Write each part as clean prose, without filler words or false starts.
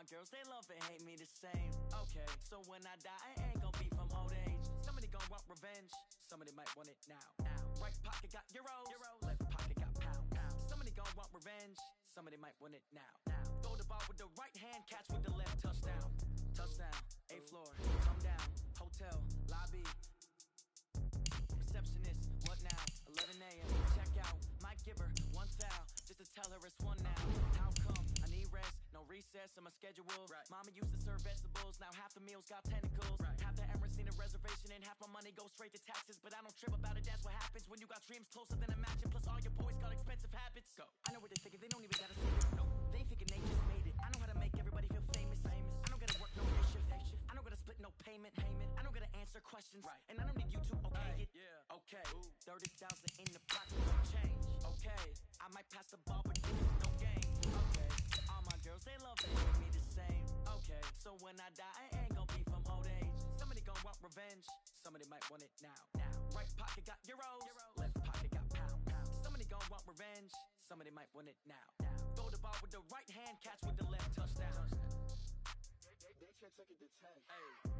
girls, they love and hate me the same. Okay, so when I die, I ain't gonna be from old age. Somebody gonna want revenge, somebody might want it now. Right pocket got euros, left pocket got pounds. Somebody gonna want revenge, somebody might want it now. Throw the ball with the right hand, catch with the left, touchdown. Touchdown, 8th floor, come down, hotel, lobby. Receptionist, what now? 11 a.m. Check out. Might give her one foul just to tell her it's one now. How come? I need rest, no recess on my schedule. Right. Mama used to serve vegetables, now half the meals got tentacles. Right. Half the Emirates need a reservation and half my money goes straight to taxes. But I don't trip about it, that's what happens when you got dreams closer than a mansion. Plus all your boys got expensive habits. Go. I know what they're thinking, they don't even gotta say it. No. They thinking they just made it. I know how to make everybody feel famous. I don't gotta work no day shift. I don't gotta split no payment. I don't gotta answer questions. Right. And I don't need you to okay it. Yeah. Okay. Ooh. 30,000 in the pocket, no change. Okay. I might pass the ball, but this is no game. Okay. All my girls, they love and hate me the same. Okay. So when I die, I ain't gonna be from old age. Somebody gonna want revenge, somebody might want it now. Right pocket got euros, left pocket got pounds. Somebody gonna want revenge, somebody might want it now. Throw the ball with the right hand, catch with the left, touchdown. They can't take it to 10. Hey.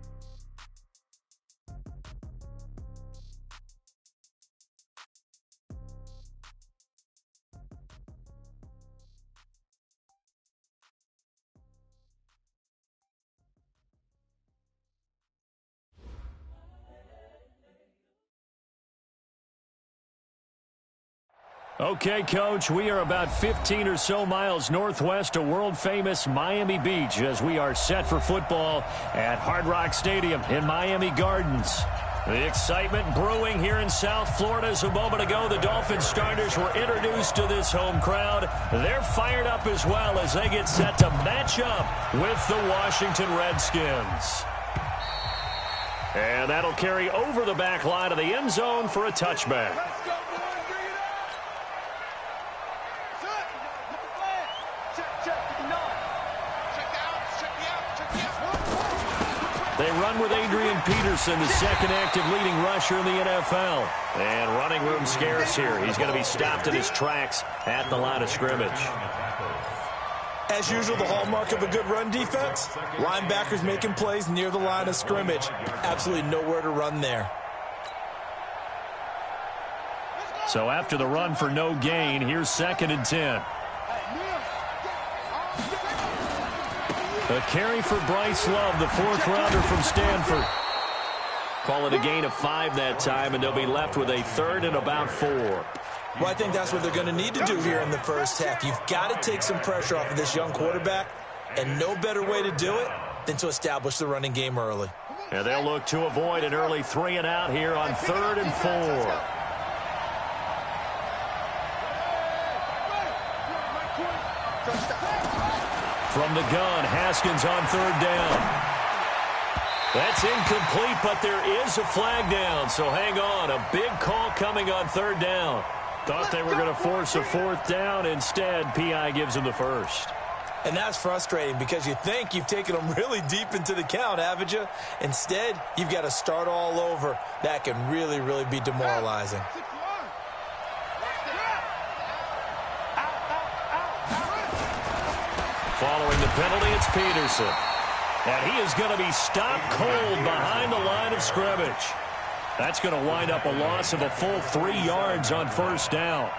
Okay, Coach, we are about 15 or so miles northwest of world-famous Miami Beach as we are set for football at Hard Rock Stadium in Miami Gardens. The excitement brewing here in South Florida as a moment ago the Dolphins starters were introduced to this home crowd. They're fired up as well as they get set to match up with the Washington Redskins. And that'll carry over the back line of the end zone for a touchback. They run with Adrian Peterson, the second active leading rusher in the NFL. And running room scarce here. He's going to be stopped in his tracks at the line of scrimmage. As usual, the hallmark of a good run defense, linebackers making plays near the line of scrimmage. Absolutely nowhere to run there. So after the run for no gain, here's 2nd and 10. A carry for Bryce Love, the 4th rounder from Stanford. Call it a gain of 5 that time, and they'll be left with a 3rd and about 4. Well, I think that's what they're going to need to do here in the first half. You've got to take some pressure off of this young quarterback, and no better way to do it than to establish the running game early. And they'll look to avoid an early 3 and out here on 3rd and 4. From the gun, Haskins on 3rd down. That's incomplete, but there is a flag down, so hang on. A big call coming on 3rd down. Thought they were going to force a 4th down. Instead, P.I. gives them the 1st. And that's frustrating because you think you've taken them really deep into the count, haven't you? Instead, you've got to start all over. That can really, really be demoralizing. Following the penalty, it's Peterson. And he is going to be stopped cold behind the line of scrimmage. That's going to wind up a loss of a full 3 yards on 1st down.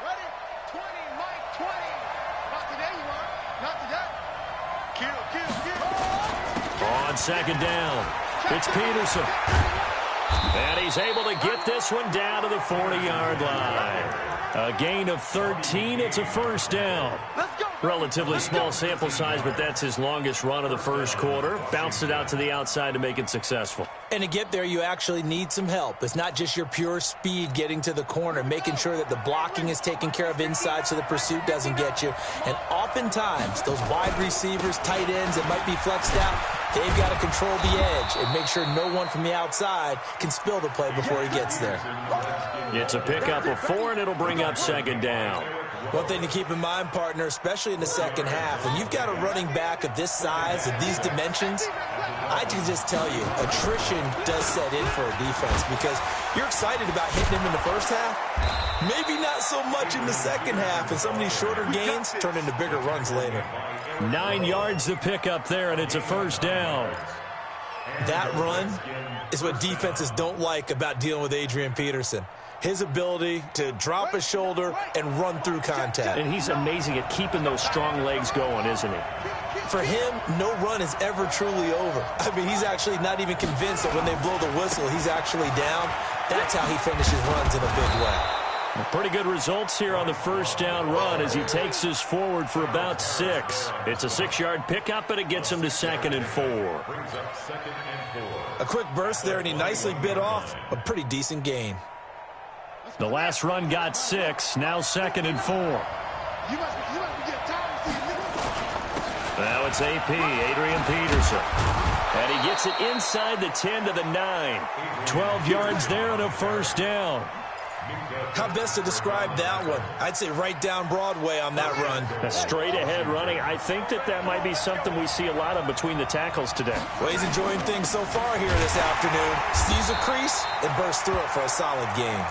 Ready? 20, Mike, 20. Not today, you are. Not today. Kill. On 2nd down, it's Peterson. And he's able to get this one down to the 40-yard line. A gain of 13. It's a 1st down. Relatively small sample size, but that's his longest run of the first quarter. Bounced it out to the outside to make it successful. And to get there, you actually need some help. It's not just your pure speed getting to the corner, making sure that the blocking is taken care of inside so the pursuit doesn't get you. And oftentimes, those wide receivers, tight ends that might be flexed out, they've got to control the edge and make sure no one from the outside can spill the play before he gets there. It's a pickup of 4, and it'll bring up 2nd down. One thing to keep in mind, partner, especially in the second half, when you've got a running back of this size, of these dimensions, I can just tell you, attrition does set in for a defense because you're excited about hitting him in the first half. Maybe not Not so much in the second half, and some of these shorter gains turn into bigger runs later. 9 yards to pick up there, and it's a first down. That run is what defenses don't like about dealing with Adrian Peterson. His ability to drop a shoulder and run through contact. And he's amazing at keeping those strong legs going, isn't he? For him, no run is ever truly over. I mean, he's actually not even convinced that when they blow the whistle, he's actually down. That's how he finishes runs in a big way. Pretty good results here on the first down run as he takes us forward for about 6. It's a 6-yard pickup, and it gets him to 2nd and 4. A quick burst there, and he nicely bit off a pretty decent gain. The last run got 6, now 2nd and 4. Now it's AP, Adrian Peterson. And he gets it inside the 10 to the 9. 12 yards there and a first down. How best to describe that one? I'd say right down Broadway on that run. A straight-ahead running. I think that might be something we see a lot of between the tackles today. Well, he's enjoying things so far here this afternoon. Sees a crease and bursts through it for a solid gain.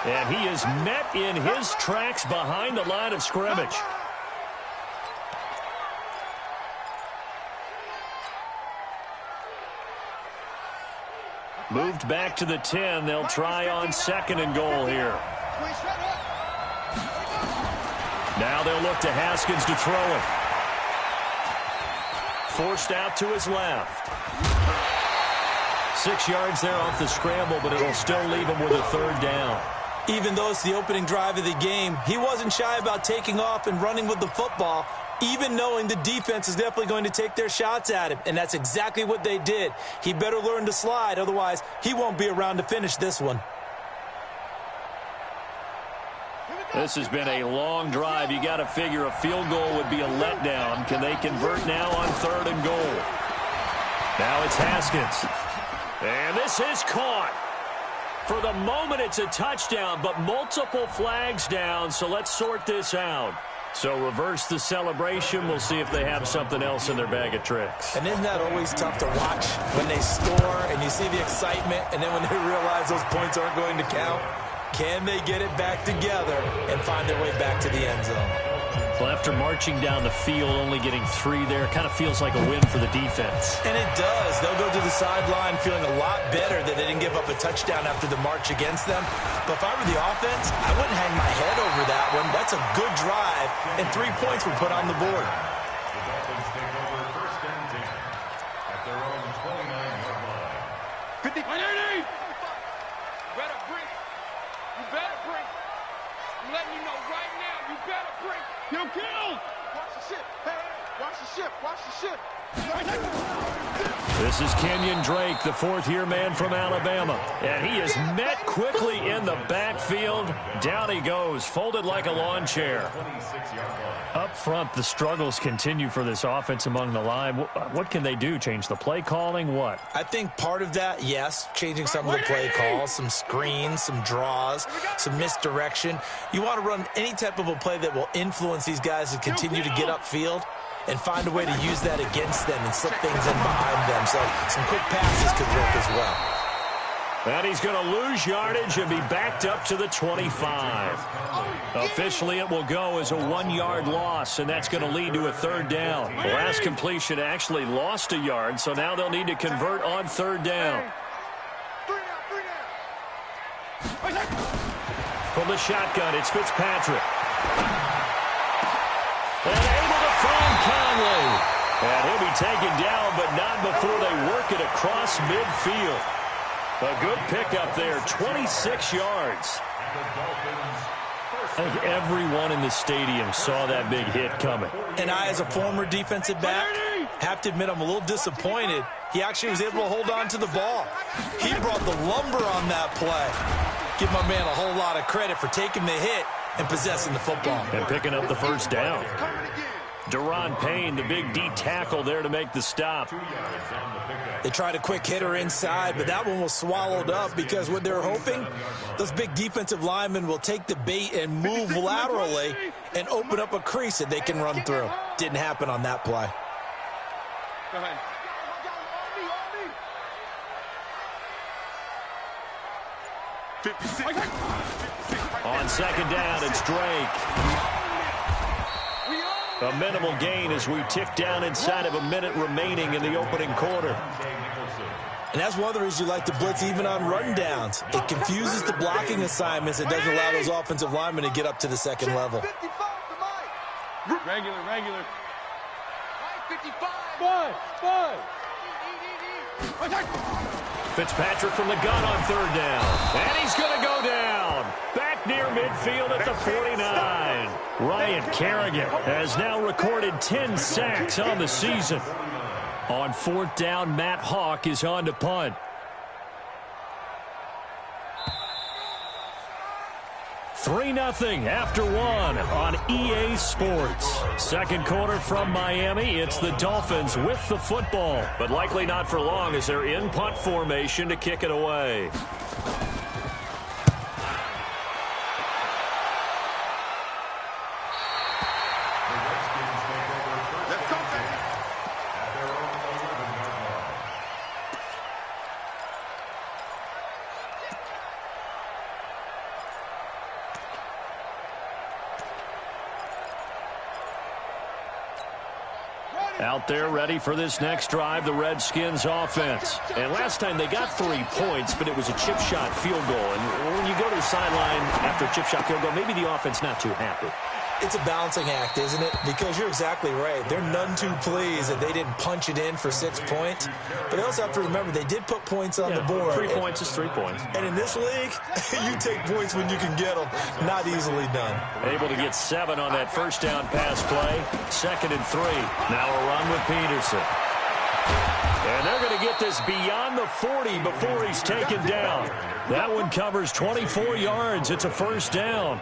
And he is met in his tracks behind the line of scrimmage. Moved back to the 10. They'll try on 2nd and goal here. Now they'll look to Haskins to throw it. Forced out to his left. 6 yards there off the scramble, but it'll still leave him with a third down. Even though it's the opening drive of the game, he wasn't shy about taking off and running with the football, even knowing the defense is definitely going to take their shots at him. And that's exactly what they did. He better learn to slide, otherwise he won't be around to finish this one. This has been a long drive. You got to figure a field goal would be a letdown. Can they convert now on 3rd and goal? Now it's Haskins. And this is caught. For the moment, it's a touchdown, but multiple flags down, so let's sort this out. So reverse the celebration. We'll see if they have something else in their bag of tricks. And isn't that always tough to watch when they score and you see the excitement, and then when they realize those points aren't going to count? Can they get it back together and find their way back to the end zone? Well, after marching down the field, only getting 3 there, it kind of feels like a win for the defense. And it does. They'll go to the sideline feeling a lot better that they didn't give up a touchdown after the march against them. But if I were the offense, I wouldn't hang my head over that one. That's a good drive, and 3 points were put on the board. The Dolphins take over 1st and 10 at their own 29-yard line. 50. Better break. You better break. I'm letting you know right now, you better break. Yo, kill! Watch the ship. Hey, watch the ship. Watch the ship. This is Kenyon Drake, the 4th-year man from Alabama. And he is met quickly in the backfield. Down he goes, folded like a lawn chair. Up front, the struggles continue for this offense among the line. What can they do? Change the play calling? What? I think part of that, yes, changing some of the play calls, some screens, some draws, some misdirection. You want to run any type of a play that will influence these guys to continue to get upfield and find a way to use that against them and slip things in behind them. So some quick passes could work as well. And he's going to lose yardage and be backed up to the 25. Officially, it will go as a 1-yard loss, and that's going to lead to a 3rd down. The last completion actually lost a yard, so now they'll need to convert on 3rd down. From the shotgun, it's Fitzpatrick. And able to find Conley. And he'll be taken down, but not before they work it across midfield. A good pickup there, 26 yards. I think everyone in the stadium saw that big hit coming. And I, as a former defensive back, have to admit I'm a little disappointed. He actually was able to hold on to the ball. He brought the lumber on that play. Give my man a whole lot of credit for taking the hit and possessing the football. And picking up the first down. Deron Payne, the big D tackle there to make the stop. They tried a quick hitter inside, but that one was swallowed up because what they're hoping, those big defensive linemen will take the bait and move laterally and open up a crease that they can run through. Didn't happen on that play. Go ahead. 56. On second down, it's Drake. A minimal gain as we tick down inside of a minute remaining in the opening quarter. And that's one of the reasons you like to blitz even on run downs. It confuses the blocking assignments. It doesn't allow those offensive linemen to get up to the second level. Regular. 55. Fitzpatrick from the gun on third down. And he's going to go down. Back near midfield at the 49. Ryan Kerrigan has now recorded 10 sacks on the season. On fourth down, Matt Hawk is on to punt. Three 3-0 after one on EA Sports. Second quarter from Miami. It's the Dolphins with the football, but likely not for long as they're in punt formation to kick it away. Out there ready for this next drive, the Redskins offense. And last time they got 3 points, but it was a chip shot field goal. And when you go to the sideline after a chip shot field goal, maybe the offense not too happy. It's a balancing act, isn't it? Because you're exactly right. They're none too pleased that they didn't punch it in for 6 points. But they also have to remember they did put points on the board. 3 points is 3 points. And in this league, you take points when you can get them. Not easily done. Able to get 7 on that first down pass play. 2nd and 3. Now a run with Peterson. And they're going to get this beyond the 40 before he's taken down. That one covers 24 yards. It's a first down.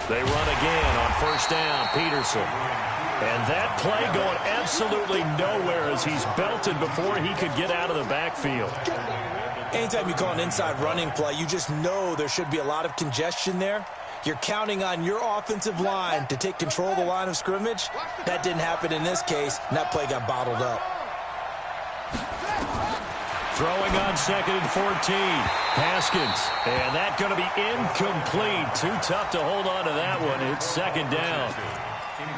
They run again on first down, Peterson. And that play going absolutely nowhere as he's belted before he could get out of the backfield. Anytime you call an inside running play, you just know there should be a lot of congestion there. You're counting on your offensive line to take control of the line of scrimmage. That didn't happen in this case, and that play got bottled up. Throwing on 2nd and 14. Haskins. And that's going to be incomplete. Too tough to hold on to that one. It's 2nd down.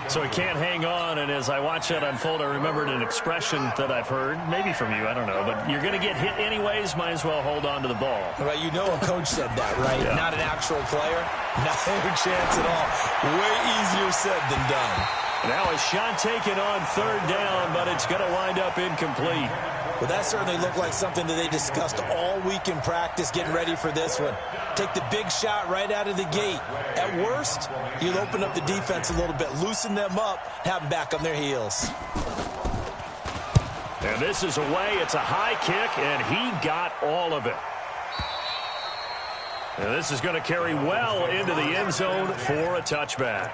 So he can't hang on, and as I watch that unfold, I remembered an expression that I've heard, maybe from you, I don't know, but you're going to get hit anyways, might as well hold on to the ball. Well, you know a coach said that, right? Yeah. Not an actual player. Not a chance at all. Way easier said than done. Now a shot taken on 3rd down, but it's going to wind up incomplete. Well, that certainly looked like something that they discussed all week in practice getting ready for this one. Take the big shot right out of the gate. At worst, you'll open up the defense a little bit, loosen them up, have them back on their heels. And this is away. It's a high kick, and he got all of it. And this is going to carry well into the end zone for a touchback.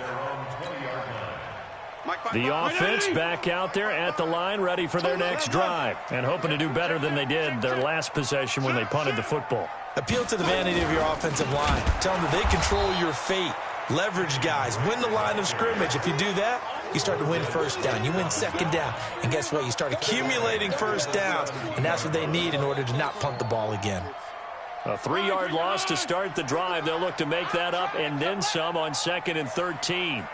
The offense back out there at the line, ready for their next drive, and hoping to do better than they did their last possession when they punted the football. Appeal to the vanity of your offensive line. Tell them that they control your fate. Leverage guys. Win the line of scrimmage. If you do that, you start to win first down. You win 2nd down. And guess what? You start accumulating first downs, and that's what they need in order to not punt the ball again. A 3-yard loss to start the drive. They'll look to make that up and then some on 2nd and 13.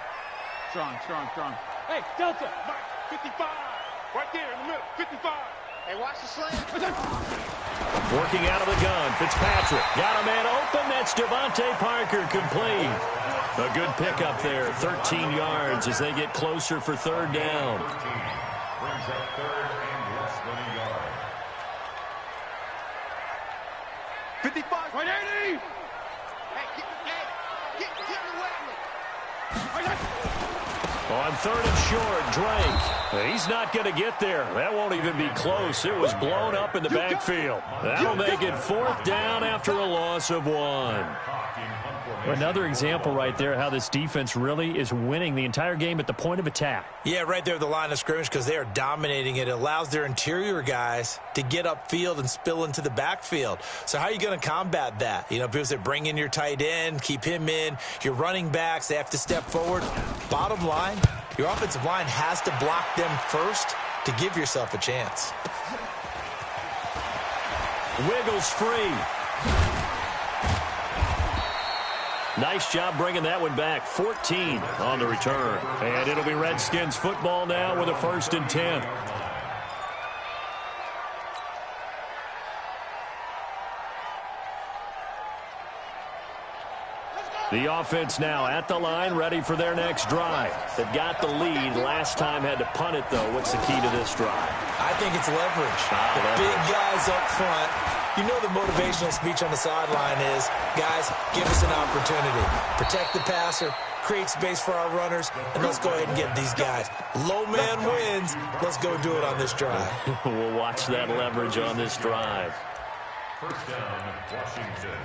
Strong. Hey, Delta, Mike, 55. Right there in the middle, 55. Hey, watch the slant. Working out of the gun, Fitzpatrick. Got a man open. That's Devontae Parker complete. A good pickup there, 13 yards as they get closer for 3rd down. Brings up 3rd and less than a yard. 55. Right, 80. Hey, get away. On 3rd and short, Drake. He's not going to get there. That won't even be close. It was blown up in the backfield. That'll make it 4th down after a loss of 1. Another example right there how this defense really is winning the entire game at the point of attack. Yeah, right there at the line of scrimmage because they are dominating it. It allows their interior guys to get upfield and spill into the backfield. So how are you going to combat that? You know, people say bring in your tight end, keep him in. Your running backs, they have to step forward. Bottom line, your offensive line has to block them first to give yourself a chance. Wiggles free. Nice job bringing that one back. 14 on the return. And it'll be Redskins football now with a 1st and 10. The offense now at the line, ready for their next drive. They've got the lead. Last time had to punt it, though. What's the key to this drive? I think it's leverage. The big guys up front. You know the motivational speech on the sideline is, guys, give us an opportunity. Protect the passer, create space for our runners, and let's go ahead and get these guys. Low man wins. Let's go do it on this drive. We'll watch that leverage on this drive. 1st down, Washington.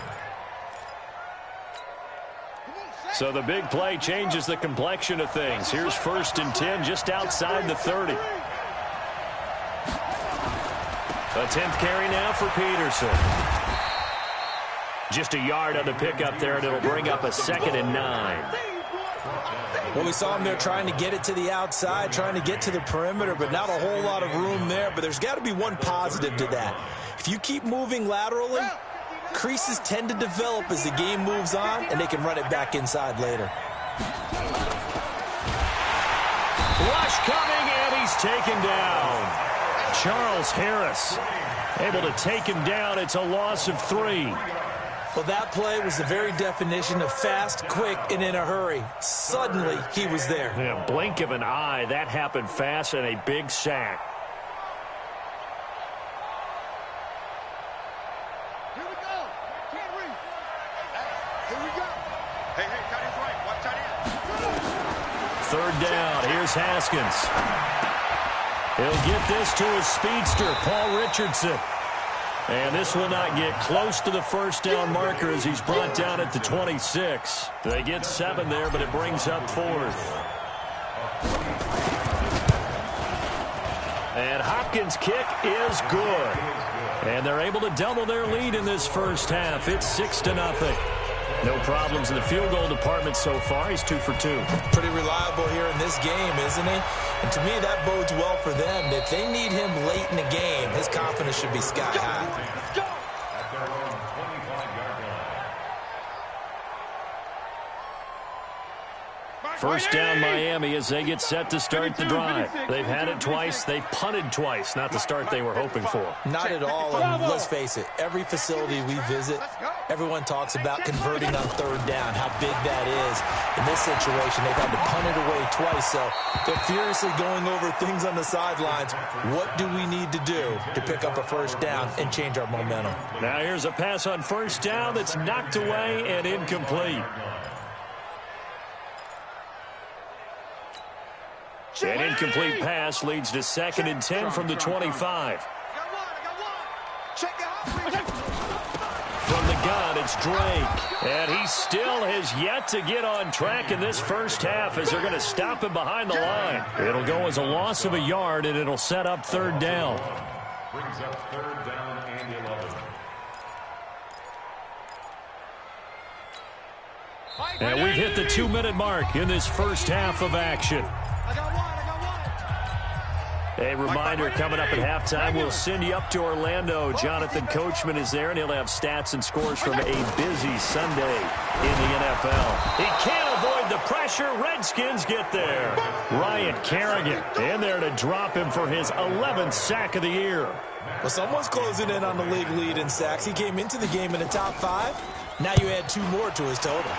So the big play changes the complexion of things. Here's 1st and 10 just outside the 30. A 10th carry now for Peterson. Just a yard on the pickup there, and it'll bring up a 2nd and 9. Well, we saw him there trying to get it to the outside, trying to get to the perimeter, but not a whole lot of room there. But there's got to be one positive to that. If you keep moving laterally, creases tend to develop as the game moves on, and they can run it back inside later. Rush coming, and he's taken down. Charles Harris able to take him down. It's a loss of 3. Well, that play was the very definition of fast, quick, and in a hurry. Suddenly, he was there. In a blink of an eye, that happened fast, and a big sack. Third down. Here's Haskins. He'll get this to his speedster, Paul Richardson. And this will not get close to the 1st down marker as he's brought down at the 26. They get 7 there, but it brings up 4th. And Hopkins' kick is good. And they're able to double their lead in this 1st half. It's 6-0. No problems in the field goal department so far. He's 2 for 2. Pretty reliable here in this game, isn't he? And to me, that bodes well for them. If they need him late in the game, his confidence should be sky high. At their own 25-yard line. 1st down Miami as they get set to start the drive. They've had it twice. They've punted twice. Not the start they were hoping for. Not at all. And let's face it, every facility we visit, everyone talks about converting on 3rd down, how big that is. In this situation, they've had to punt it away twice, so they're furiously going over things on the sidelines. What do we need to do to pick up a 1st down and change our momentum? Now here's a pass on 1st down that's knocked away and incomplete. An incomplete pass leads to 2nd and 10 from the 25. From the gun, it's Drake. And he still has yet to get on track in this 1st half as they're going to stop him behind the line. It'll go as a loss of a yard, and it'll set up 3rd down. Brings up 3rd down and 11. And we've hit the 2-minute mark in this 1st half of action. A reminder, coming up at halftime, we'll send you up to Orlando. Jonathan Coachman is there, and he'll have stats and scores from a busy Sunday in the NFL. He can't avoid the pressure. Redskins get there. Ryan Kerrigan in there to drop him for his 11th sack of the year. Well, someone's closing in on the league lead in sacks. He came into the game in the top 5. Now you add 2 more to his total.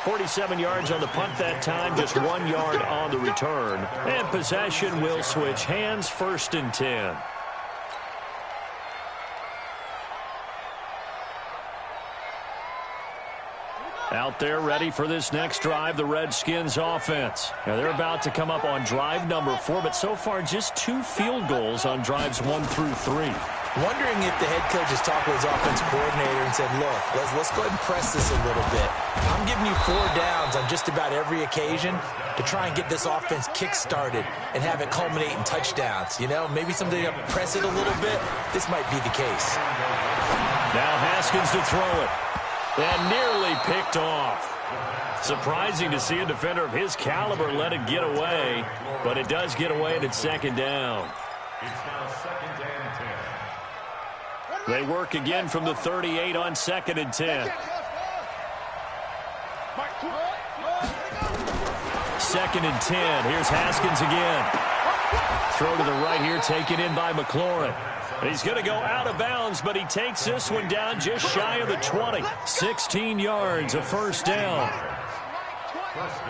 47 yards on the punt that time, just 1 yard on the return. And possession will switch hands, 1st and 10. Out there ready for this next drive, the Redskins offense. Now they're about to come up on drive number 4, but so far just 2 field goals on drives 1 through 3. Wondering if the head coach has talked with his offensive coordinator and said, look, let's go ahead and press this a little bit. I'm giving you 4 downs on just about every occasion to try and get this offense kick-started and have it culminate in touchdowns. You know, maybe somebody to press it a little bit. This might be the case. Now Haskins to throw it. And nearly picked off. Surprising to see a defender of his caliber let it get away, but it does get away and it's second down. It's now second and 10. They work again from the 38 on second and 10. Second and 10. Here's Haskins again. Throw to the right here, taken in by McLaurin. He's going to go out of bounds, but he takes this one down just shy of the 20. 16 yards, a first down.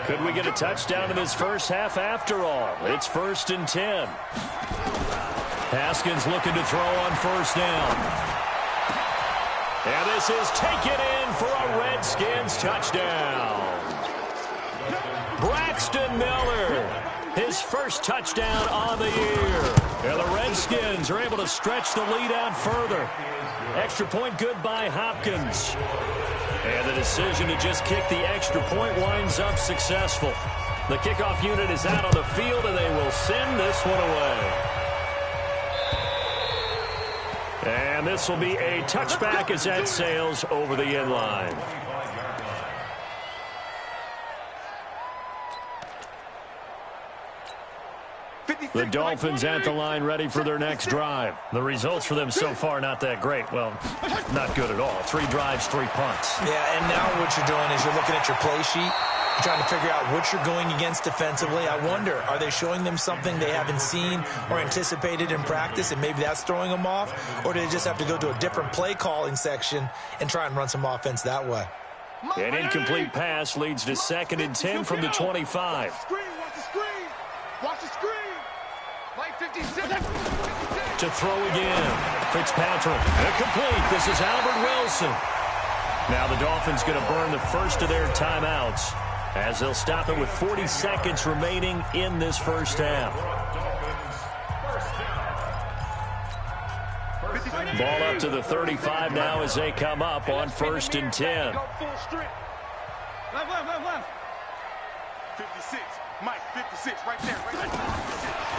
Could we get a touchdown in this first half after all? It's first and 10. Haskins looking to throw on first down. And this is taken in for a Redskins touchdown. Braxton Miller, his first touchdown on the year. And the Redskins are able to stretch the lead out further. Extra point good by Hopkins. And the decision to just kick the extra point winds up successful. The kickoff unit is out on the field, and they will send this one away. And this will be a touchback as that sails over the end line. The Dolphins at the line ready for their next drive. The results for them so far not that great. Well, not good at all. 3 drives, 3 punts. Yeah, and now what you're doing is you're looking at your play sheet. You're trying to figure out what you're going against defensively. I wonder, are they showing them something they haven't seen or anticipated in practice, and maybe that's throwing them off? Or do they just have to go to a different play calling section and try and run some offense that way? An incomplete pass leads to second and 10 from the 25. Watch the screen. Watch the screen. Like 56. To throw again. Fitzpatrick. Incomplete. This is Albert Wilson. Now the Dolphins going to burn the first of their timeouts as they'll stop it with 40 seconds remaining in this first half. Ball up to the 35 now as they come up on first and 10. Left. 56. Mike, 56, right there.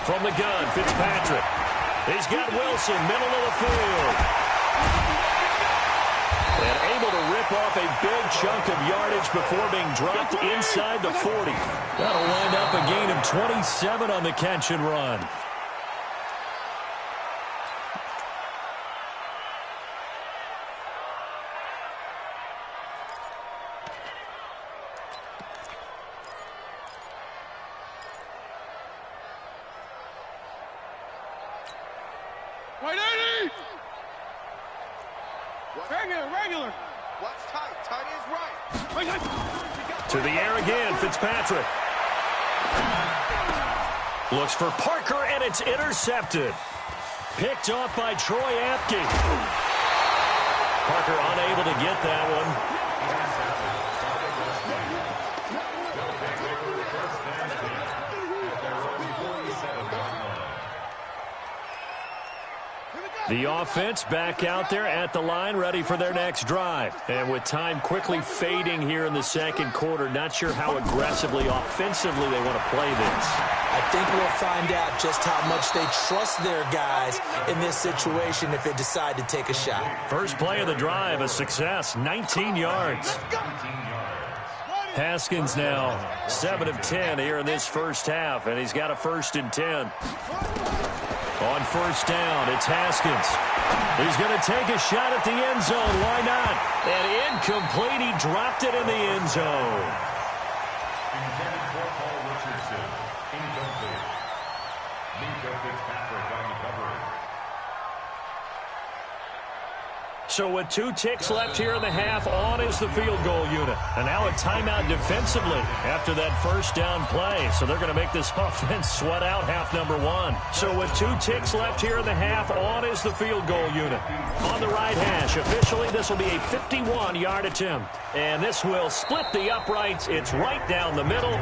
From the gun, Fitzpatrick. He's got Wilson, middle of the field. And able to rip off a big chunk of yardage before being dropped inside the 40. That'll wind up a gain of 27 on the catch and run. Regular. Watch tight. Tight is right. To the air again, Fitzpatrick. Looks for Parker, and it's intercepted. Picked off by Troy Apke. Parker unable to get that one. The offense back out there at the line, ready for their next drive. And with time quickly fading here in the second quarter, not sure how aggressively, offensively they want to play this. I think we'll find out just how much they trust their guys in this situation if they decide to take a shot. First play of the drive, a success, 19 yards. Haskins now 7 of 10 here in this first half, and he's got a first and 10. On first down, it's Haskins. He's going to take a shot at the end zone. Why not? And incomplete. He dropped it in the end zone. Intended for Paul Richardson. Incomplete. Nico Fitzpatrick on the coverage. So with 2 ticks left here in the half, on is the field goal unit. And now a timeout defensively after that first down play. So they're going to make this offense sweat out half number 1. So with 2 ticks left here in the half, on is the field goal unit. On the right hash, officially this will be a 51-yard attempt. And this will split the uprights. It's right down the middle.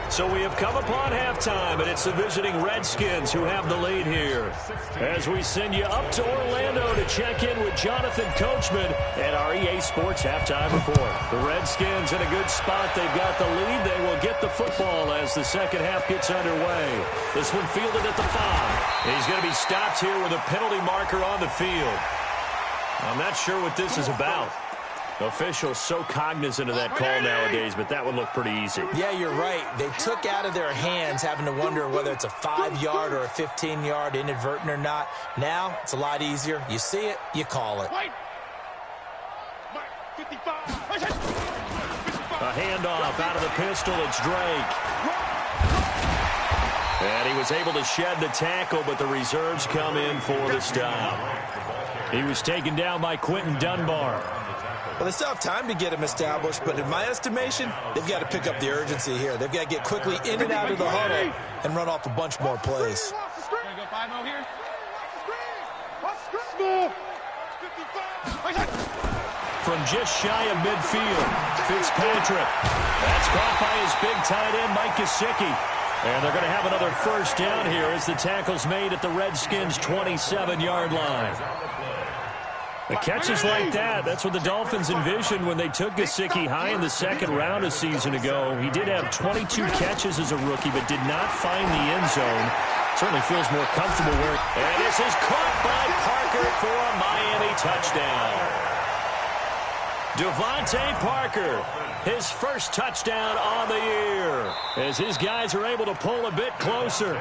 So we have come upon halftime, and it's the visiting Redskins who have the lead here. As we send you up to Orlando to check in with Jonathan Coachman at our EA Sports Halftime Report. The Redskins in a good spot. They've got the lead. They will get the football as the second half gets underway. This one fielded at the 5. He's going to be stopped here with a penalty marker on the field. I'm not sure what this is about. Officials so cognizant of that call nowadays, but that would look pretty easy. Yeah, you're right. They took out of their hands having to wonder whether it's a 5-yard or a 15-yard inadvertent or not. Now, it's a lot easier. You see it, you call it. A handoff out of the pistol. It's Drake. And he was able to shed the tackle, but the reserves come in for the stop. He was taken down by Quentin Dunbar. Well, they still have time to get him established, but in my estimation, they've got to pick up the urgency here. They've got to get quickly in and out of the huddle and run off a bunch more plays. Gonna go 5-0 here. From just shy of midfield, Fitzpatrick. That's caught by his big tight end, Mike Gesicki. And they're going to have another first down here as the tackle's made at the Redskins' 27-yard line. The catches like that, that's what the Dolphins envisioned when they took Gesicki high in the second round a season ago. He did have 22 catches as a rookie, but did not find the end zone. Certainly feels more comfortable where... And this is caught by Parker for a Miami touchdown. Devontae Parker, his first touchdown on the year, as his guys are able to pull a bit closer.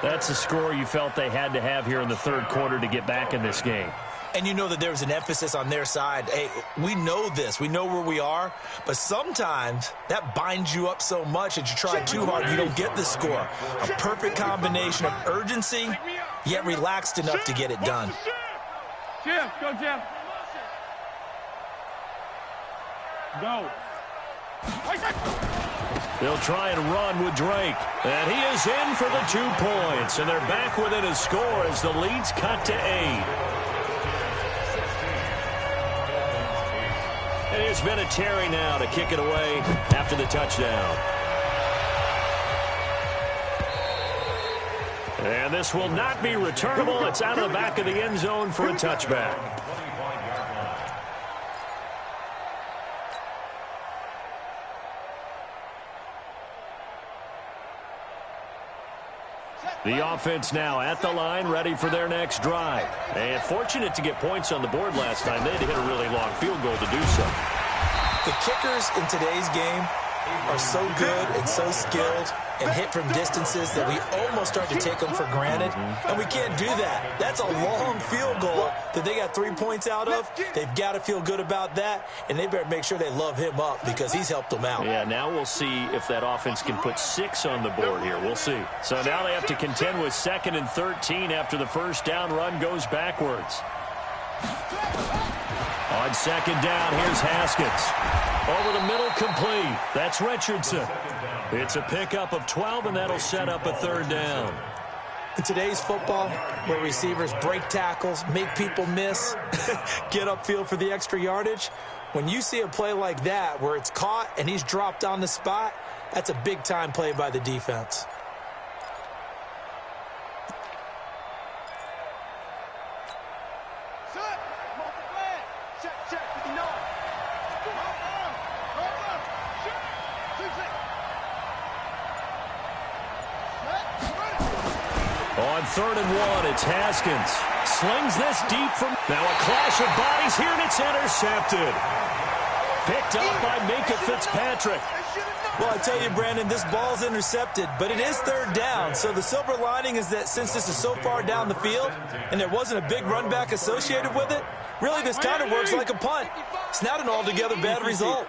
That's the score you felt they had to have here in the third quarter to get back in this game. And you know that there was an emphasis on their side. Hey, we know this. We know where we are. But sometimes that binds you up so much that you try too hard, you don't get the score. A perfect combination of urgency, yet relaxed enough to get it done. Jeff, go, Jeff. Go. They'll try and run with Drake. And he is in for the 2 points. And they're back within a score as the lead's cut to 8. It has been a Terry now to kick it away after the touchdown. And this will not be returnable. It's out of the back of the end zone for a touchback. The offense now at the line, ready for their next drive. And fortunate to get points on the board last time. They had to hit a really long field goal to do so. The kickers in today's game are so good and so skilled and hit from distances that we almost start to take them for granted. And we can't do that. That's a long field goal that they got 3 points out of. They've got to feel good about that, and they better make sure they love him up because he's helped them out. Yeah, now we'll see if that offense can put 6 on the board here. We'll see. So now they have to contend with 2nd and 13 after the first down run goes backwards. On 2nd down, here's Haskins. Over the middle, complete. That's Richardson. It's a pickup of 12, and that'll set up a 3rd down. In today's football, where receivers break tackles, make people miss, get upfield for the extra yardage, when you see a play like that where it's caught and he's dropped on the spot, that's a big-time play by the defense. On 3rd and 1, it's Haskins. Slings this deep from... Now a clash of bodies here, and it's intercepted. Picked up by Minkah Fitzpatrick. Well, I tell you, Brandon, this ball's intercepted, but it is 3rd down. So the silver lining is that since this is so far down the field and there wasn't a big run back associated with it, really this kind of works like a punt. It's not an altogether bad result.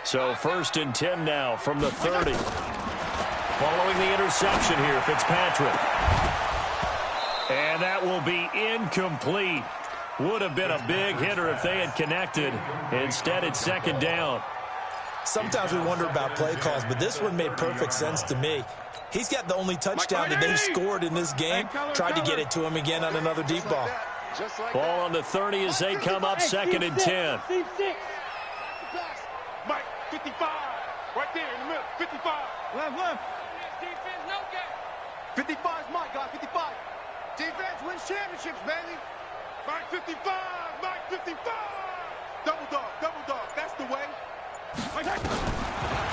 So 1st and 10 now from the 30. Following the interception here, Fitzpatrick. And that will be incomplete. Would have been a big hitter if they had connected. Instead, it's 2nd down. Sometimes we wonder about play calls, but this one made perfect sense to me. He's got the only touchdown that they've scored in this game. Tried to get it to him again on another deep ball. Ball on the 30 as they come up 2nd and 10. Mike, 55. Right there in the middle. 55. Left. 55 is Mike, guys. 55. Defense wins championships, baby. Mike 55. Mike 55. Double dog. That's the way.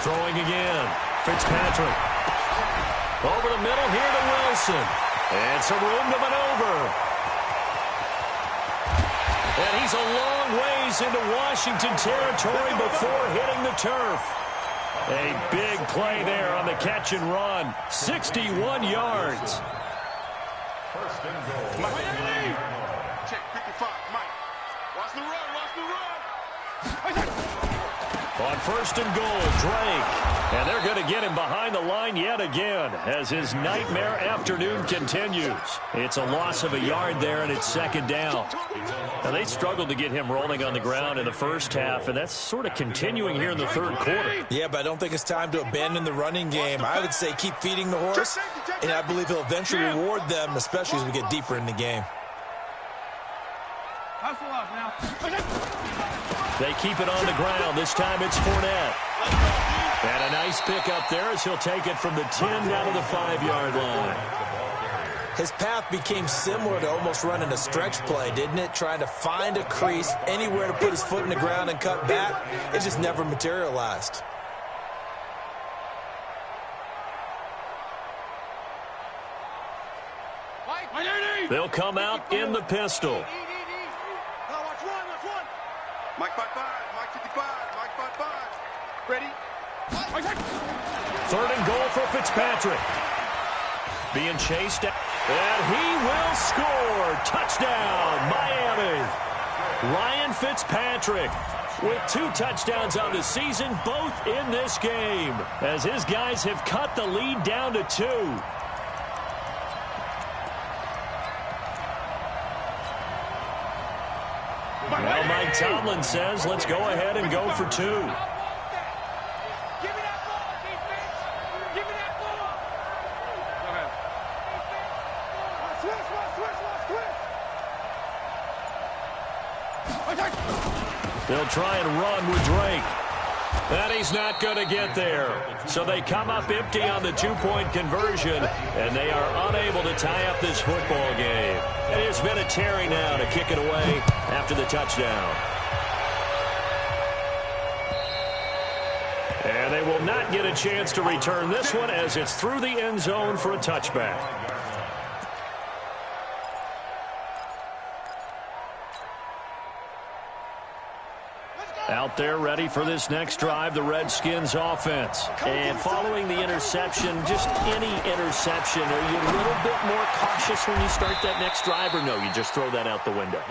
Throwing again. Fitzpatrick. Over the middle here to Wilson. And some room to maneuver. And he's a long ways into Washington territory before hitting the turf. A big play there on the catch and run. 61 yards. First and goal. Check 55, Mike. Watch the run, watch the run. On first and goal, Drake. And they're going to get him behind the line yet again as his nightmare afternoon continues. It's a loss of a yard there, and it's second down. Now, they struggled to get him rolling on the ground in the first half, and that's sort of continuing here in the third quarter. Yeah, but I don't think it's time to abandon the running game. I would say keep feeding the horse, and I believe he'll eventually reward them, especially as we get deeper in the game. Hustle up now. They keep it on the ground. This time it's Fournette. And a nice pickup there as he'll take it from the 10 down to the 5-yard line. His path became similar to almost running a stretch play, didn't it? Trying to find a crease, anywhere to put his foot in the ground and cut back. It just never materialized. They'll come out in the pistol. Mike 55, Mike 55, Mike 55. Ready? Third and goal for Fitzpatrick. Being chased, and he will score. Touchdown, Miami. Ryan Fitzpatrick with 2 touchdowns on the season, both in this game, as his guys have cut the lead down to 2. Well, Mike Tomlin says, let's go ahead and go for 2. Give me that ball, defense. Give me that ball. Go ahead. Switch. They'll try and run with Drake. And he's not going to get there. So they come up empty on the 2-point conversion, and they are unable to tie up this football game. It has been a Terry now to kick it away after the touchdown. And they will not get a chance to return this one as it's through the end zone for a touchback. Out there ready for this next drive, the Redskins offense. And following the interception, just any interception, are you a little bit more cautious when you start that next drive, or no, you just throw that out the window?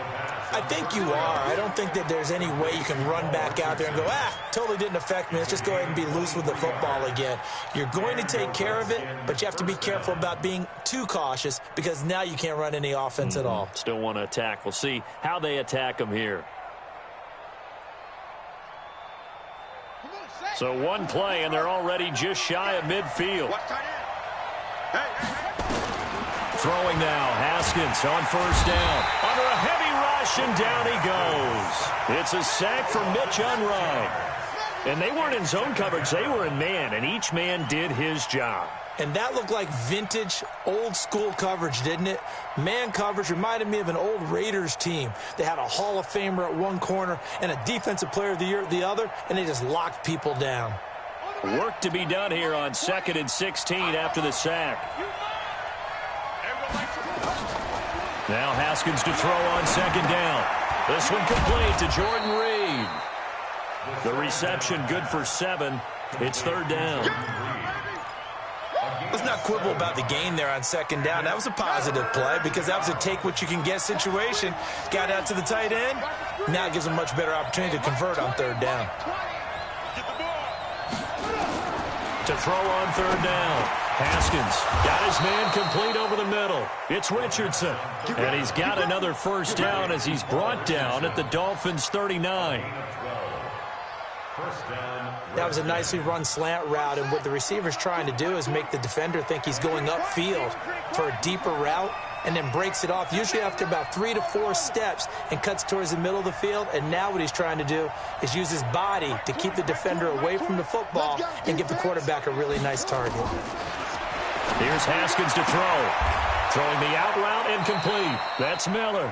I think you are. I don't think that there's any way you can run back out there and go, totally didn't affect me. Let's just go ahead and be loose with the football again. You're going to take care of it, but you have to be careful about being too cautious because now you can't run any offense at all. Still want to attack. We'll see how they attack them here. So one play, and they're already just shy of midfield. Throwing now, Haskins on first down. Under a heavy rush, and down he goes. It's a sack for Mitch Unrein. And they weren't in zone coverage. They were in man, and each man did his job. And that looked like vintage, old-school coverage, didn't it? Man coverage reminded me of an old Raiders team. They had a Hall of Famer at one corner and a Defensive Player of the Year at the other, and they just locked people down. Work to be done here on 2nd and 16 after the sack. Now Haskins to throw on 2nd down. This one complete to Jordan Reed. The reception good for 7. It's 3rd down. Let's not quibble about the gain there on 2nd down. That was a positive play because that was a take-what-you-can-get situation. Got out to the tight end. Now it gives them a much better opportunity to convert on 3rd down. To throw on 3rd down. Haskins got his man complete over the middle. It's Richardson. And he's got another 1st down as he's brought down at the Dolphins' 39. That was a nicely run slant route, and what the receiver's trying to do is make the defender think he's going upfield for a deeper route and then breaks it off, usually after about 3 to 4 steps, and cuts towards the middle of the field. And now what he's trying to do is use his body to keep the defender away from the football and give the quarterback a really nice target. Here's Haskins to throw. Throwing the out route incomplete. That's Miller.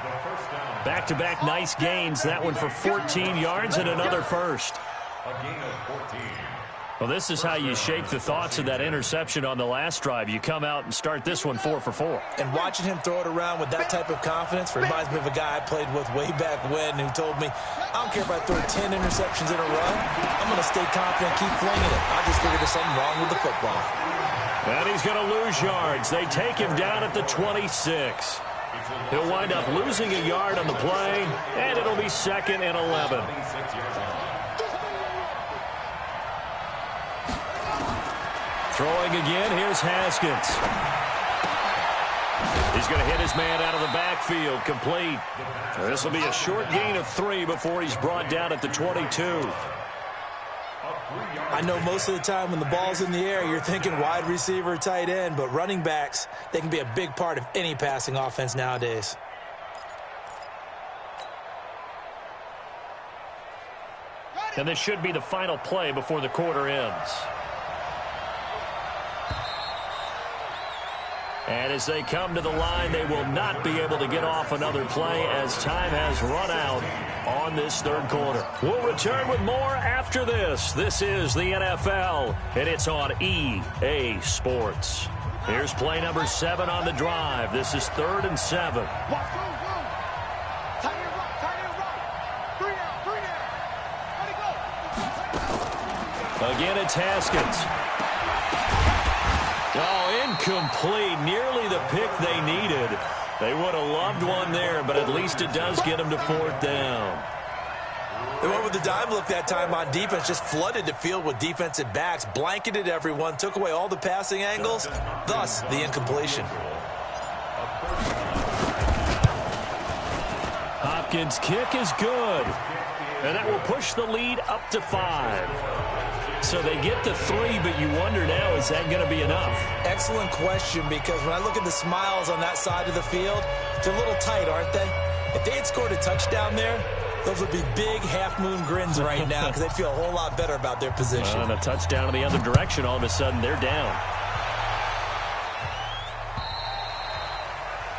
Back-to-back nice gains. That one for 14 yards and another first. A gain of 14. Well, this is how you shake the thoughts of that interception on the last drive. You come out and start this one 4 for 4. And watching him throw it around with that type of confidence reminds me of a guy I played with way back when who told me, I don't care if I throw 10 interceptions in a row. I'm going to stay confident, keep flinging it. I just figured there's something wrong with the football. And he's going to lose yards. They take him down at the 26. He'll wind up losing a yard on the play, and it'll be 2nd and 11. Throwing again, here's Haskins. He's going to hit his man out of the backfield, complete. This will be a short gain of 3 before he's brought down at the 22. I know most of the time when the ball's in the air, you're thinking wide receiver, tight end, but running backs, they can be a big part of any passing offense nowadays. And this should be the final play before the quarter ends. And as they come to the line, they will not be able to get off another play as time has run out on this third quarter. We'll return with more after this. This is the NFL, and it's on EA Sports. Here's play number 7 on the drive. This is 3rd and 7. Again, it's Haskins. Oh, incomplete. Nearly the pick they needed. They would have loved one there, but at least it does get them to 4th down. They went with the dime look that time on defense, just flooded the field with defensive backs, blanketed everyone, took away all the passing angles, thus the incompletion. Hopkins' kick is good, and that will push the lead up to 5. So they get to 3, but you wonder now, is that going to be enough? Excellent question, because when I look at the smiles on that side of the field, they're a little tight, aren't they? If they had scored a touchdown there, those would be big half-moon grins right now because they'd feel a whole lot better about their position. And a touchdown in the other direction, all of a sudden they're down.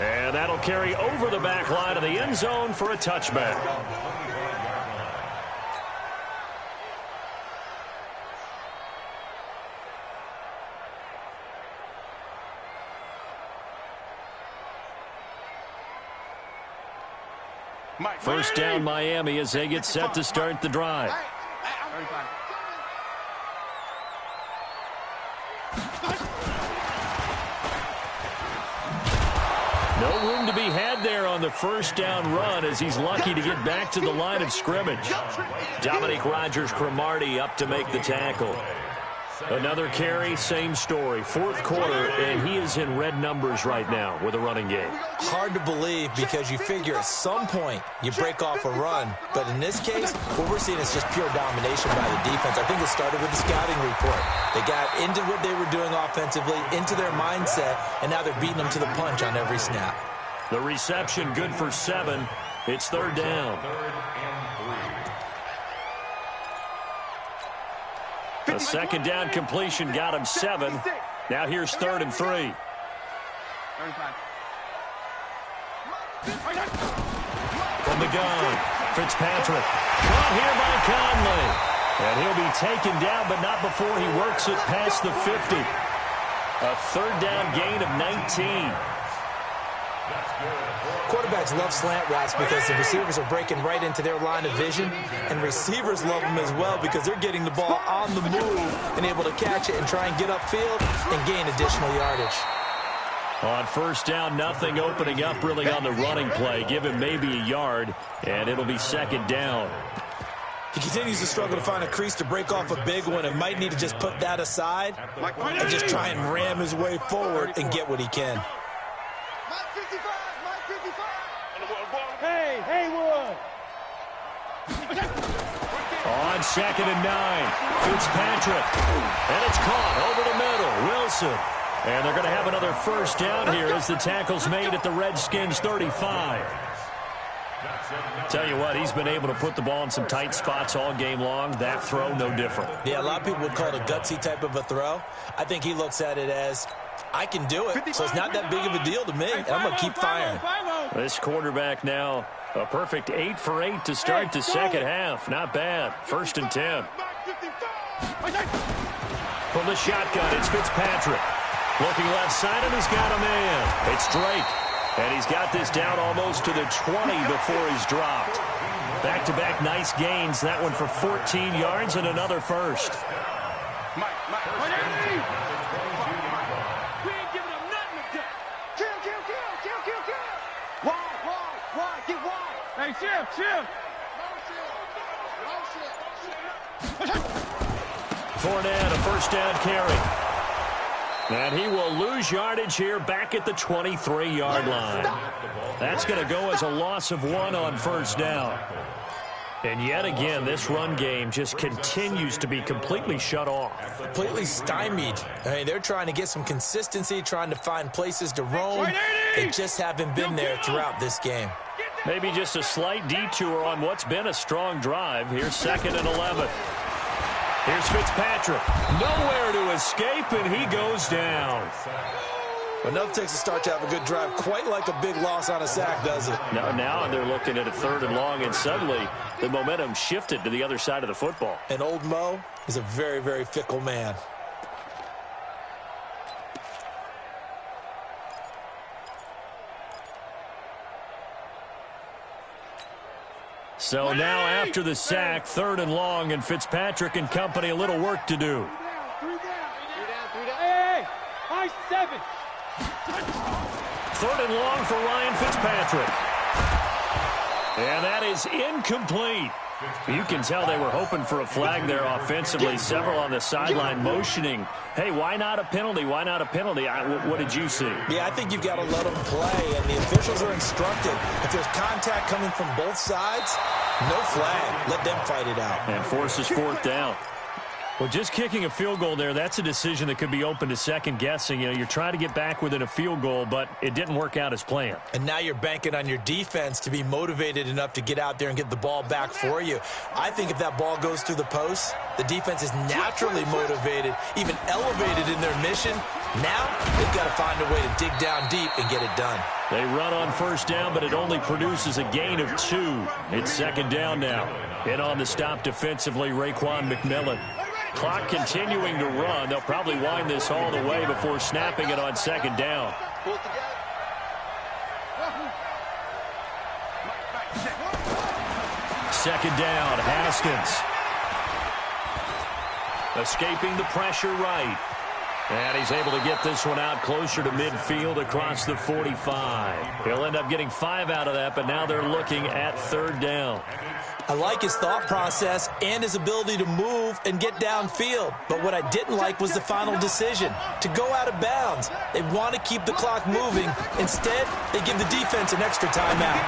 And that'll carry over the back line of the end zone for a touchback. First down Miami as they get set to start the drive. No room to be had there on the first down run as he's lucky to get back to the line of scrimmage. Dominique Rodgers-Cromartie up to make the tackle. Another carry, same story. 4th quarter, and he is in red numbers right now with a running game. Hard to believe because you figure at some point you break off a run. But in this case, what we're seeing is just pure domination by the defense. I think it started with the scouting report. They got into what they were doing offensively, into their mindset, and now they're beating them to the punch on every snap. The reception good for 7. It's 3rd down. A 2nd down completion got him 7. Now here's 3rd and 3. From the gun, Fitzpatrick. Caught here by Conley. And he'll be taken down, but not before he works it past the 50. A 3rd down gain of 19. Quarterbacks love slant routes because the receivers are breaking right into their line of vision, and receivers love them as well because they're getting the ball on the move and able to catch it and try and get upfield and gain additional yardage. On first down, nothing opening up really on the running play. Give him maybe a yard, and it'll be 2nd down. He continues to struggle to find a crease to break off a big one and might need to just put that aside and just try and ram his way forward and get what he can. On 2nd and 9, Fitzpatrick. And it's caught over the middle. Wilson. And they're going to have another first down here as the tackle's made at the Redskins' 35. Tell you what, he's been able to put the ball in some tight spots all game long. That throw, no different. Yeah, a lot of people would call it a gutsy type of a throw. I think he looks at it as, I can do it, so it's not that big of a deal to me. And I'm going to keep firing. This quarterback now, a perfect 8 for 8 to start the second half. Not bad. 1st and 10. From the shotgun, it's Fitzpatrick. Looking left side, and he's got a man. It's Drake. And he's got this down almost to the 20 before he's dropped. Back-to-back nice gains. That one for 14 yards and another first. Mike. We ain't giving them nothing to do. Kill. Wide. Get wide. Hey, chill. Fournette, a first down carry. And he will lose yardage here back at the 23-yard line. That's going to go as a loss of 1 on first down. And yet again, this run game just continues to be completely shut off. Completely stymied. I mean, they're trying to get some consistency, trying to find places to roam. They just haven't been there throughout this game. Maybe just a slight detour on what's been a strong drive. Here's 2nd and 11. Here's Fitzpatrick. Nowhere to escape, and he goes down. Enough takes a start to have a good drive, quite like a big loss on a sack, does it? Now they're looking at a 3rd and long, and suddenly the momentum shifted to the other side of the football. And old Mo is a very, very fickle man. So now after the sack, 3rd and long, and Fitzpatrick and company a little work to do. 3 down. Hey, high 7. 3rd and long for Ryan Fitzpatrick. And that is incomplete. You can tell they were hoping for a flag there offensively. Several on the sideline motioning, hey, why not a penalty? Why not a penalty? What did you see? Yeah, I think you've got to let them play, and the officials are instructed. If there's contact coming from both sides, no flag. Let them fight it out. And forces 4th down. Well, just kicking a field goal there, that's a decision that could be open to second guessing. You know, you're trying to get back within a field goal, but it didn't work out as planned. And now you're banking on your defense to be motivated enough to get out there and get the ball back for you. I think if that ball goes through the post, the defense is naturally motivated, even elevated in their mission. Now they've got to find a way to dig down deep and get it done. They run on first down, but it only produces a gain of 2. It's 2nd down now. And on the stop defensively, Raekwon McMillan. Clock continuing to run. They'll probably wind this all the way before snapping it on 2nd down. Second down, Haskins. Escaping the pressure right. And he's able to get this one out closer to midfield across the 45. He'll end up getting 5 out of that, but now they're looking at 3rd down. I like his thought process and his ability to move and get downfield. But what I didn't like was the final decision, to go out of bounds. They want to keep the clock moving. Instead, they give the defense an extra timeout.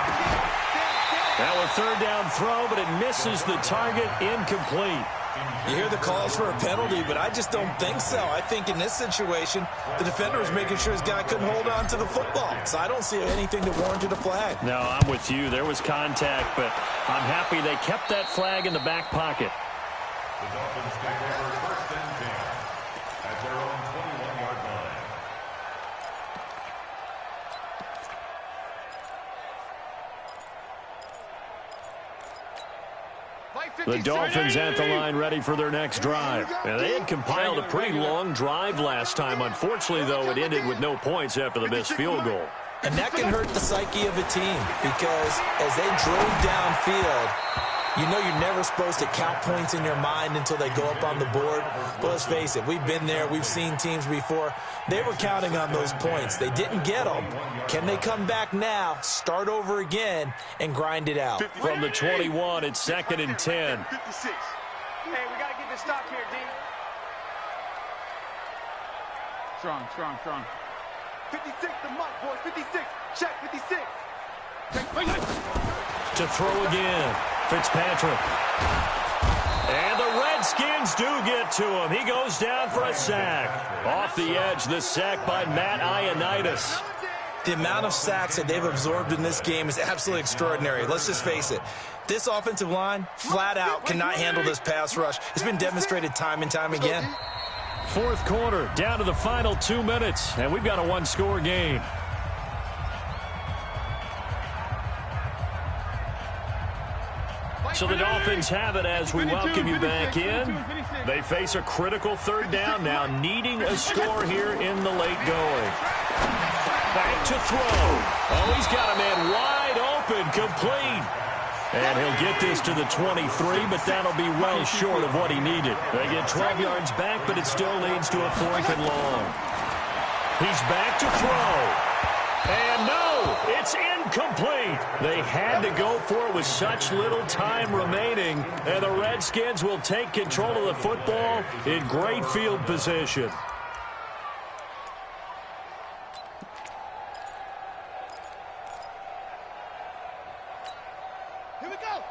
Now a 3rd down throw, but it misses the target, incomplete. You hear the calls for a penalty, but I just don't think so. I think in this situation, the defender was making sure his guy couldn't hold on to the football. So I don't see anything that warranted a flag. No, I'm with you. There was contact, but I'm happy they kept that flag in the back pocket. The Dolphins take over 1st and 10 at their own 21-yard line. The Dolphins at the line ready for their next drive. And they had compiled a pretty long drive last time. Unfortunately, though, it ended with no points after the missed field goal. And that can hurt the psyche of a team because as they drove downfield, you know you're never supposed to count points in your mind until they go up on the board. But let's face it, we've been there. We've seen teams before. They were counting on those points. They didn't get them. Can they come back now, start over again, and grind it out? From the 21, it's 2nd and 10. 56. Hey, we got to get this stop here, D. Strong. 56, the mark, boys. 56. Check, 56. To throw again, Fitzpatrick. And the Redskins do get to him. He goes down for a sack. Off the edge, the sack by Matt Ioannidis. The amount of sacks that they've absorbed in this game is absolutely extraordinary. Let's just face it. This offensive line, flat out, cannot handle this pass rush. It's been demonstrated time and time again. 4th quarter, down to the final 2 minutes, and we've got a 1-score game. So the Dolphins have it as we welcome you back in. They face a critical third down now, needing a score here in the late going. Back to throw. Oh, he's got a man wide open, complete. And he'll get this to the 23, but that'll be well short of what he needed. They get 12 yards back, but it still leads to a 4th and long. He's back to throw. And no, it's incomplete. They had to go for it with such little time remaining, and the Redskins will take control of the football in great field position. Here we go.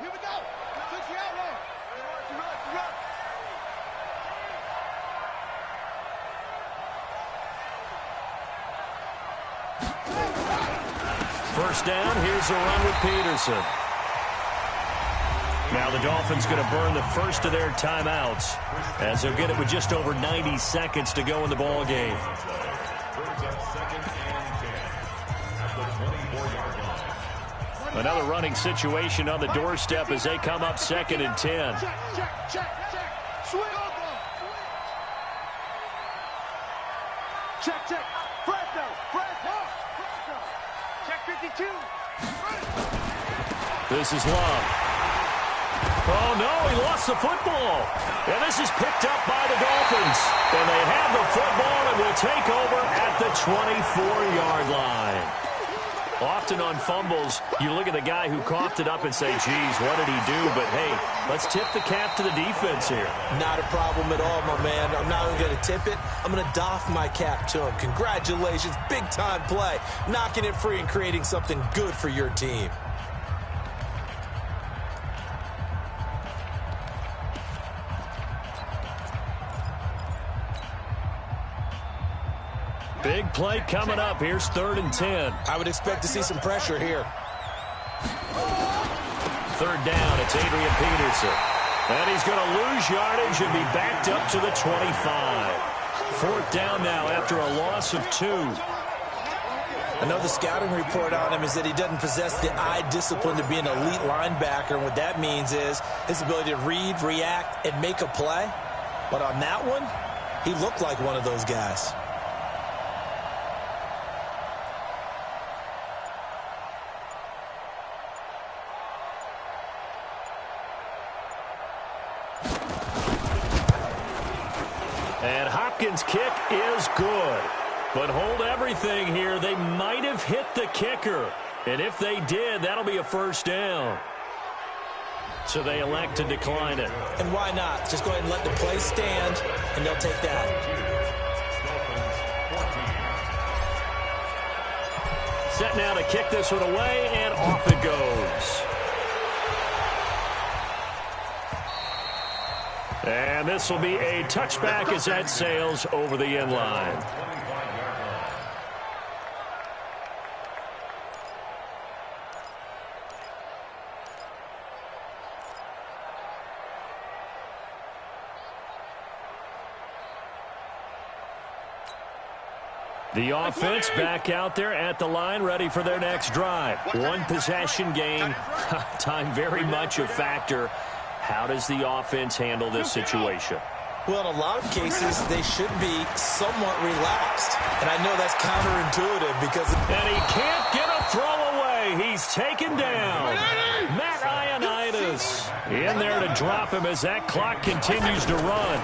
Switch the outlaw. First down, here's a run with Peterson. Now the Dolphins going to burn the first of their timeouts as they'll get it with just over 90 seconds to go in the ball game. Another running situation on the doorstep as they come up 2nd and 10. Check. Check. Fresno. Check 52. This is Love. Oh, no, he lost the football. And this is picked up by the Dolphins. And they have the football and will take over at the 24-yard line. Often on fumbles, you look at the guy who coughed it up and say, geez, what did he do? But, hey, let's tip the cap to the defense here. Not a problem at all, my man. I'm not even going to tip it. I'm going to doff my cap to him. Congratulations. Big-time play. Knocking it free and creating something good for your team. Big play coming up. Here's 3rd and 10. I would expect to see some pressure here. 3rd down, it's Adrian Peterson. And he's going to lose yardage and be backed up to the 25. 4th down now after a loss of 2. I know the scouting report on him is that he doesn't possess the eye discipline to be an elite linebacker. And what that means is his ability to read, react, and make a play. But on that one, he looked like one of those guys. And Hopkins' kick is good. But hold everything here. They might have hit the kicker. And if they did, that'll be a 1st down. So they elect to decline it. And why not? Just go ahead and let the play stand, and they'll take that. Set now to kick this one away, and off it goes. And this will be a touchback as that sails over the end line. The offense back out there at the line, ready for their next drive. One possession game, time very much a factor. How does the offense handle this situation? Well, in a lot of cases, they should be somewhat relaxed. And I know that's counterintuitive because... And he can't get a throw away. He's taken down. Matt Ioannidis in there to drop him as that clock continues to run.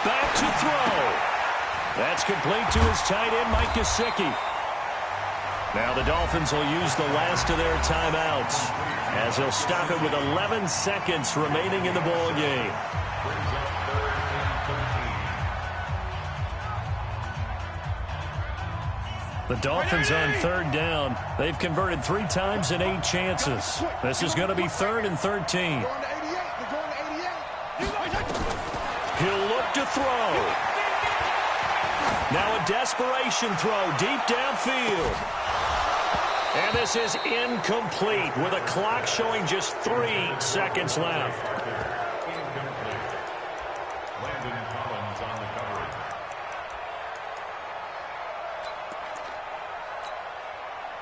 Back to throw. That's complete to his tight end, Mike Gesicki. Now the Dolphins will use the last of their timeouts as they'll stop it with 11 seconds remaining in the ball game. The Dolphins on 3rd down. They've converted 3 times in 8 chances. This is going to be 3rd and 13. He'll look to throw. Now a desperation throw deep downfield. And this is incomplete with a clock showing just 3 seconds left.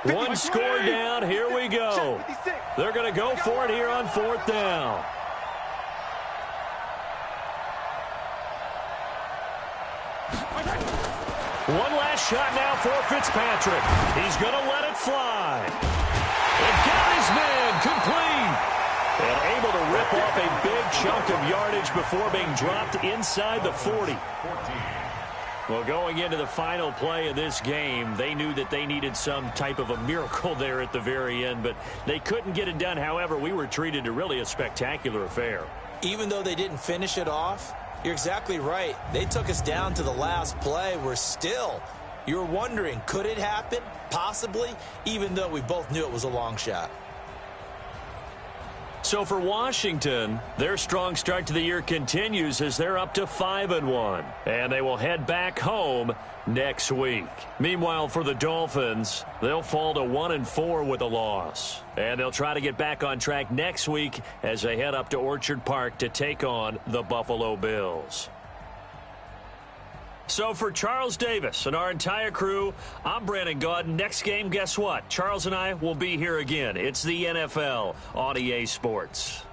One score down. Here we go. They're going to go for it here on 4th down. One last shot now for Fitzpatrick. He's going to let it fly. And got his man complete. And able to rip off a big chunk of yardage before being dropped inside the 40. Well, going into the final play of this game, they knew that they needed some type of a miracle there at the very end, but they couldn't get it done. However, we were treated to really a spectacular affair. Even though they didn't finish it off, you're exactly right. They took us down to the last play. We're still, you were wondering, could it happen? Possibly, even though we both knew it was a long shot. So for Washington, their strong start to the year continues as they're up to 5-1. And they will head back home next week. Meanwhile, for the Dolphins, they'll fall to 1-4 with a loss. And they'll try to get back on track next week as they head up to Orchard Park to take on the Buffalo Bills. So for Charles Davis and our entire crew, I'm Brandon Gaudin. Next game, guess what? Charles and I will be here again. It's the NFL on EA Sports.